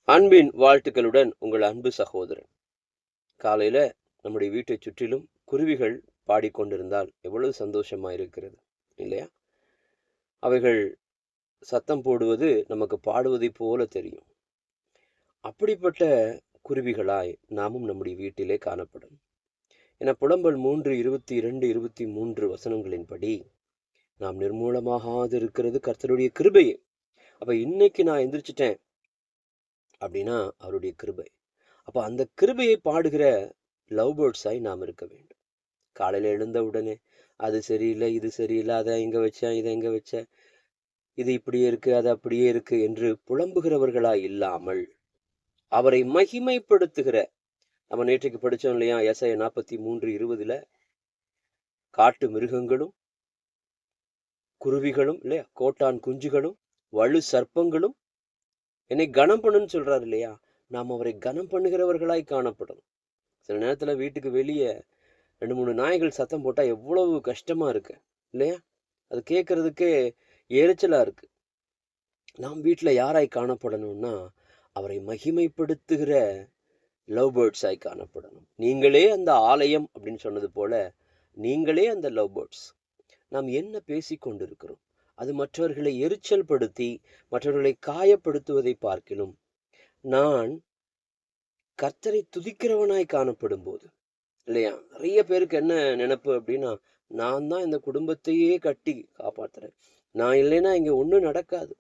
அன்பின் வாழ்த்துக்களுடன் உங்கள் அன்பு சகோதரன். காலையில நம்முடைய வீட்டை சுற்றிலும் குருவிகள் பாடிக்கொண்டிருந்தால் எவ்வளவு சந்தோஷமா இருக்கிறது இல்லையா? அவைகள் சத்தம் போடுவது நமக்கு பாடுவதைப் போல தெரியும். அப்படிப்பட்ட குருவிகளாய் நாமும் நம்முடைய வீட்டிலே காணப்படும். என புலம்பல் 3:22, 23 வசனங்களின்படி நாம் நிர்மூலமாகாது இருக்கிறது கர்த்தருடைய கிருபையே. அப்ப இன்னைக்கு நான் எந்திரிச்சிட்டேன் அப்படின்னா அவருடைய கிருபை. அப்ப அந்த கிருபையை பாடுகிற லவ் பேர்ட்ஸாய் நாம் இருக்க வேண்டும். காலையில எழுந்த உடனே அது சரியில்லை, இது சரியில்லை, அதை எங்க வச்சேன், இதை எங்க வச்சேன், இது இப்படியே இருக்கு, அது அப்படியே இருக்கு என்று புலம்புகிறவர்களாய் இல்லாமல் அவரை மகிமைப்படுத்துகிற, நம்ம நேற்றைக்கு படிச்சோம் இல்லையா, ஏசாயா 43:20 காட்டு மிருகங்களும் குருவிகளும் இல்லையா, கோட்டான் குஞ்சுகளும் வலு சர்ப்பங்களும் என்னை கனம் பண்ணுன்னு சொல்றாரு இல்லையா. நாம் அவரை கனம் பண்ணுகிறவர்களாய் காணப்படும். சில நேரத்துல வீட்டுக்கு வெளியே 2-3 நாய்கள் சத்தம் போட்டா எவ்வளவு கஷ்டமா இருக்கு இல்லையா? அது கேட்கறதுக்கே எரிச்சலா இருக்கு. நாம் வீட்டுல யாராய் காணப்படணும்னா அவரை மகிமைப்படுத்துகிற லவ் பேர்ட்ஸாய் காணப்படணும். நீங்களே அந்த ஆலயம் அப்படின்னு சொன்னது போல நீங்களே அந்த லவ் பேர்ட்ஸ். நாம் என்ன பேசி கொண்டிருக்கிறோம்? அது மற்றவர்களை எரிச்சல் படுத்தி மற்றவர்களை காயப்படுத்துவதை பார்க்கிலும் நான் கர்த்தரை துதிக்கிறவனாய் காணப்படும் போது இல்லையா, நிறைய பேருக்கு என்ன நினைப்பு அப்படின்னா, நான் தான் இந்த குடும்பத்தையே கட்டி காப்பாத்துறேன், நான் இல்லைன்னா இங்க ஒண்ணும் நடக்காது.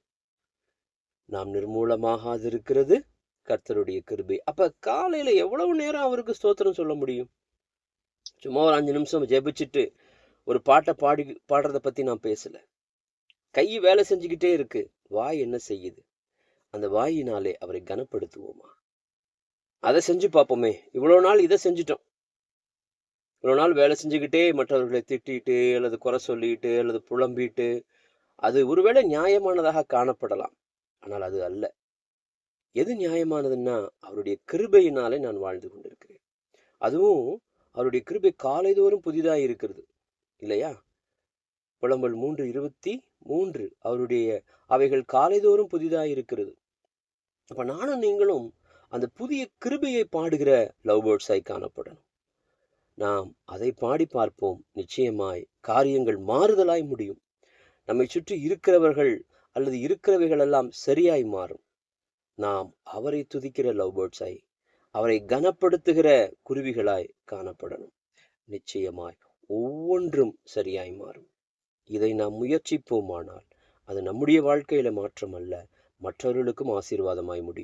நாம் நிர்மூலமாகாது இருக்கிறது கர்த்தருடைய கிருபை. அப்ப காலையில எவ்வளவு நேரம் அவருக்கு ஸ்தோத்திரம் சொல்ல முடியும்? சும்மா ஒரு 5 நிமிஷம் ஜெபிச்சுட்டு ஒரு பாட்டை பாடுறத பத்தி நான் பேசல. கை வேலை செஞ்சுக்கிட்டே இருக்கு, வாய் என்ன செய்யுது? அந்த வாயினாலே அவரை கனப்படுத்துவோமா? அதை செஞ்சு பார்ப்போமே. இவ்வளவு நாள் இதை செஞ்சுட்டோம். இவ்வளவு நாள் வேலை செஞ்சுக்கிட்டே மற்றவர்களை திட்டிட்டு அல்லது குறை சொல்லிட்டு அல்லது புலம்பிட்டு, அது ஒருவேளை நியாயமானதாக காணப்படலாம். ஆனால் அது அல்ல. எது நியாயமானதுன்னா அவருடைய கிருபையினாலே நான் வாழ்ந்து கொண்டிருக்கிறேன். அதுவும் அவருடைய கிருபை காலைதோறும் புதிதாக இருக்கிறது இல்லையா? புலம்பல் 3:23 அவருடைய அவைகள் காலைதோறும் புதிதாக இருக்கிறது. அப்ப நானும் நீங்களும் அந்த புதிய கிருபையை பாடுகிற லவ் பேர்ட்ஸாய் காணப்படணும். நாம் அதை பாடி பார்ப்போம். நிச்சயமாய் காரியங்கள் மாறுதலாய் முடியும். நம்மை சுற்றி இருக்கிறவர்கள் அல்லது இருக்கிறவைகள் எல்லாம் சரியாய் மாறும். நாம் அவரை துதிக்கிற லவ் பேர்ட்ஸாய், அவரை கனப்படுத்துகிற குருவிகளாய் காணப்படணும். நிச்சயமாய் ஒவ்வொன்றும் சரியாய் மாறும். இதை நாம் முயற்சிப்போமானால் அது நம்முடைய வாழ்க்கையில மாற்றம் அல்ல, மற்றவர்களுக்கும் ஆசீர்வாதமாய் முடியும்.